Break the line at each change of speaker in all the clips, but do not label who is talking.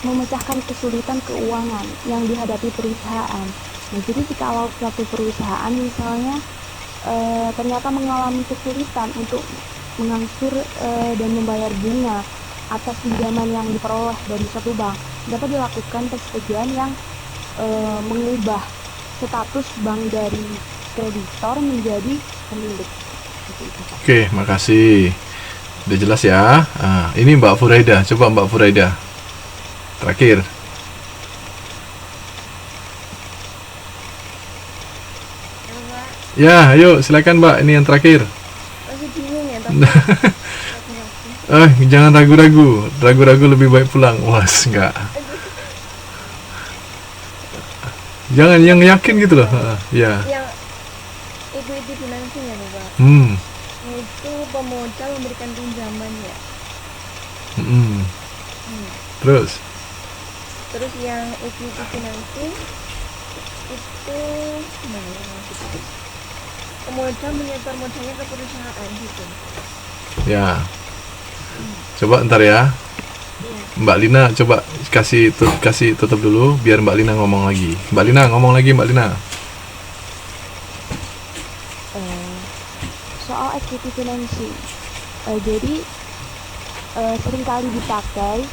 memecahkan kesulitan keuangan yang dihadapi perusahaan. Nah, jadi kalau suatu perusahaan misalnya ternyata mengalami kesulitan untuk mengangsur dan membayar bunga atas pinjaman yang diperoleh dari suatu bank, dapat dilakukan persetujuan yang mengubah status bank dari kreditor menjadi pemilik.
Oke, makasih. Udah jelas ya. Ini Mbak Furaida. Coba Mbak Furaida. Terakhir. Ya, ayo silakan Mbak. Ini yang terakhir.
Masih bingung ya,
Jangan ragu-ragu. Ragu-ragu lebih baik pulang. Was, enggak. Jangan yang yakin gitu loh. Ya.
Yang equity financing ya Bapak. Itu pemodal memberikan pinjaman ya.
Terus
yang equity financing itu pemodal menyetor modalnya ke perusahaan gitu.
ya. Coba ntar ya. Mbak Lina coba kasih tutup dulu biar Mbak Lina ngomong lagi. Mbak Lina ngomong lagi, Mbak Lina.
Soal equity financing, jadi seringkali dipakai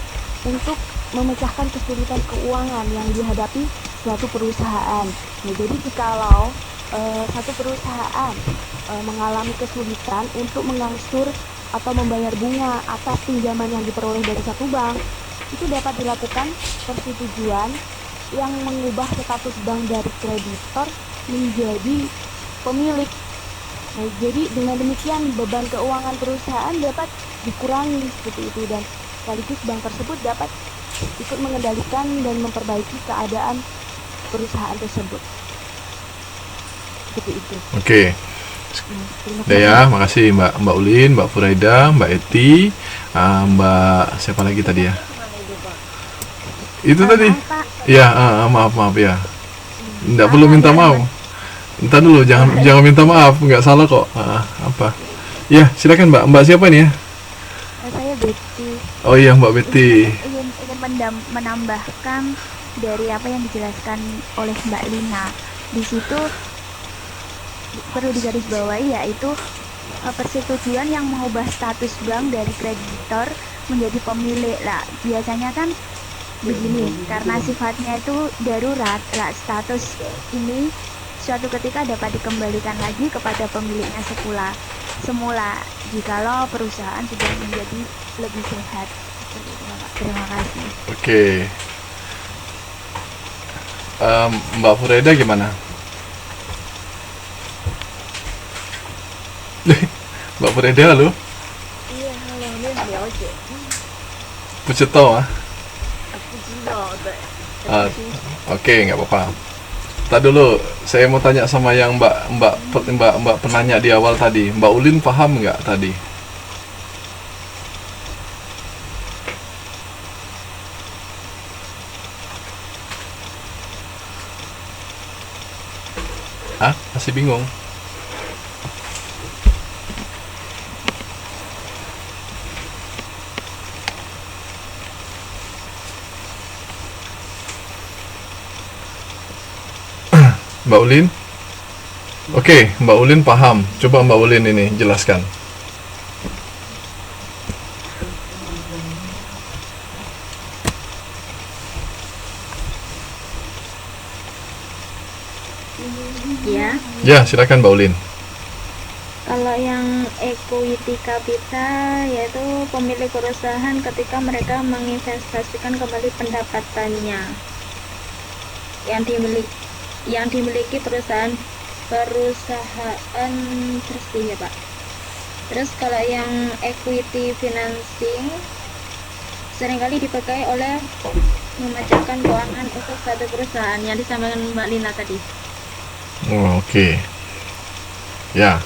untuk memecahkan kesulitan keuangan yang dihadapi suatu perusahaan. Nah, jadi jikalau satu perusahaan mengalami kesulitan untuk mengangsur atau membayar bunga atas pinjaman yang diperoleh dari satu bank, itu dapat dilakukan persetujuan yang mengubah status bank dari kreditor menjadi pemilik. Nah, jadi dengan demikian beban keuangan perusahaan dapat dikurangi seperti itu, dan sekaligus bank tersebut dapat ikut mengendalikan dan memperbaiki keadaan perusahaan tersebut. Seperti itu.
Oke. Udah ya, makasih Mbak Ulin, Mbak Furaida, Mbak Eti, Mbak siapa lagi tadi ya? Itu tadi. Ya, maaf ya. Nggak perlu minta maaf. Entar dulu, jangan minta maaf, nggak salah kok. Apa? Ya, silakan Mbak. Mbak siapa nih ya?
Saya Betty.
Oh iya, Mbak Betty.
Ingin menambahkan dari apa yang dijelaskan oleh Mbak Lina. Di situ perlu digarisbawahi yaitu persetujuan yang mengubah status bank dari kreditor menjadi pemilik. Lah, biasanya kan begini, karena sifatnya itu darurat, lah status ini suatu ketika dapat dikembalikan lagi kepada pemiliknya semula jikalau perusahaan sudah menjadi lebih sehat. Terima kasih.
Oke. Mbak Furaida gimana? Mbak Furaida halo?
Iya, halo, ini Liao
不知道啊。
不知道，对。
Oke, nggak apa-apa. Tadi dulu, saya mau tanya sama yang Mbak penanya di awal tadi. Mbak Ulin paham nggak tadi? Hah? Masih bingung? Mbak Ulin? Oke, Mbak Ulin paham. Coba Mbak Ulin ini jelaskan.
Ya.
Ya, silakan Mbak Ulin.
Kalau yang equity capital yaitu pemilik perusahaan ketika mereka menginvestasikan kembali pendapatannya yang dimiliki perusahaan tersebut ya Pak. Terus kalau yang equity financing seringkali dipakai oleh memecahkan keuangan untuk satu perusahaan yang disampaikan Mbak Lina tadi.
Oh, oke. Ya.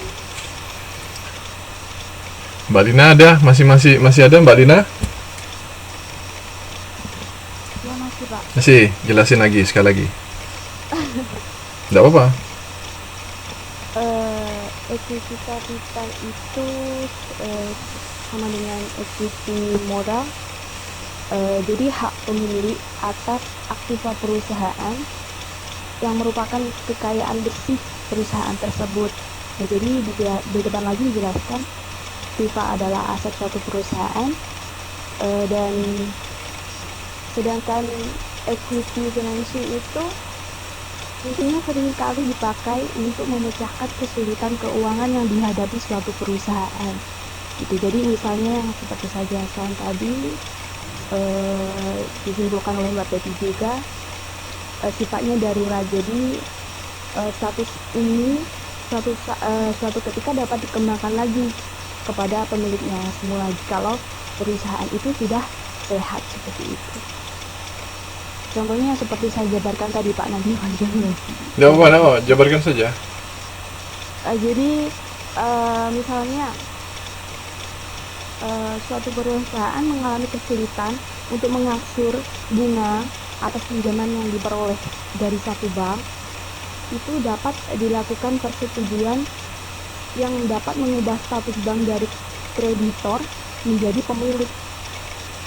Mbak Lina ada? Masih ada Mbak Lina?
Ya, masih Pak.
Masih, jelasin lagi sekali lagi. Enggak apa-apa.
Equity capital itu sama dengan equity modal. Jadi hak pemilik atas aktiva perusahaan yang merupakan kekayaan bersih perusahaan tersebut. Nah, jadi di depan lagi dijelaskan aktiva adalah aset suatu perusahaan, dan sedangkan equity financing itu intinya seringkali dipakai untuk memecahkan kesulitan keuangan yang dihadapi suatu perusahaan. Gitu. Jadi misalnya yang seperti saya jelaskan tadi, disimpulkan oleh Mbak Betty juga, sifatnya darurat. Jadi status ini suatu ketika dapat dikembangkan lagi kepada pemiliknya semula kalau perusahaan itu sudah sehat, seperti itu. Contohnya seperti saya jabarkan tadi Pak Nadiem.
Nggak apa-apa, jabarkan saja.
Jadi misalnya suatu perusahaan mengalami kesulitan untuk mengaksur bunga atas pinjaman yang diperoleh dari satu bank, itu dapat dilakukan persetujuan yang dapat mengubah status bank dari kreditor menjadi pemilik.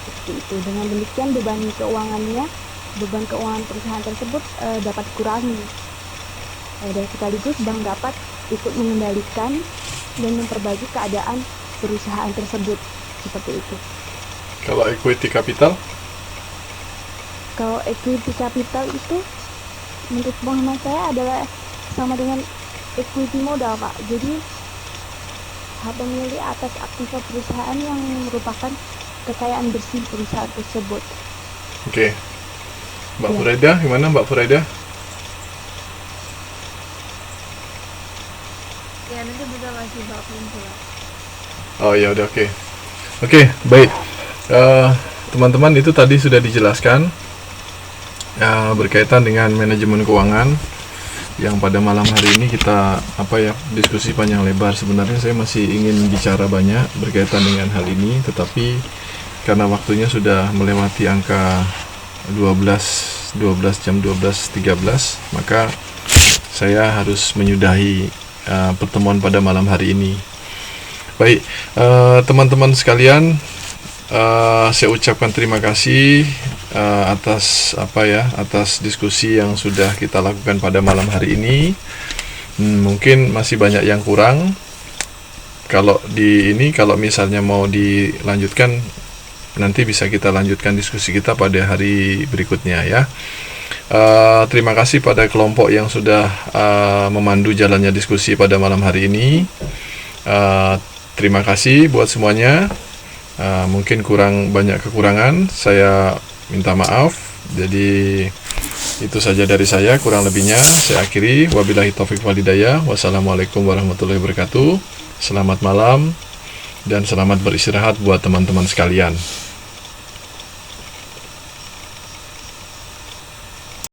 Seperti itu. Dengan demikian beban keuangan perusahaan tersebut dapat dikurangi, dan sekaligus bank dapat ikut mengendalikan dan memperbaiki keadaan perusahaan tersebut. Seperti itu.
Kalau equity capital?
Kalau equity capital itu menurut pemahaman saya adalah sama dengan equity modal, Pak. Jadi hak pemilik atas aktiva perusahaan yang merupakan kekayaan bersih perusahaan tersebut.
Oke. Mbak Furaida, gimana Mbak Furaida?
Ya, nanti juga masih bab pula.
Oh ya udah, oke. Oke, baik. Teman-teman, itu tadi sudah dijelaskan berkaitan dengan manajemen keuangan yang pada malam hari ini kita diskusi panjang lebar. Sebenarnya saya masih ingin bicara banyak berkaitan dengan hal ini, tetapi karena waktunya sudah melewati angka 12 jam 12.13, maka saya harus menyudahi pertemuan pada malam hari ini. Baik, teman-teman sekalian, saya ucapkan terima kasih atas diskusi yang sudah kita lakukan pada malam hari ini. Mungkin masih banyak yang kurang. Kalau misalnya mau dilanjutkan, nanti bisa kita lanjutkan diskusi kita pada hari berikutnya ya. Terima kasih pada kelompok yang sudah memandu jalannya diskusi pada malam hari ini. Terima kasih buat semuanya. Mungkin banyak kekurangan, saya minta maaf. Jadi itu saja dari saya, kurang lebihnya saya akhiri. Wabillahi taufiq wal hidayah. Wassalamualaikum warahmatullahi wabarakatuh. Selamat malam dan selamat beristirahat buat teman-teman sekalian.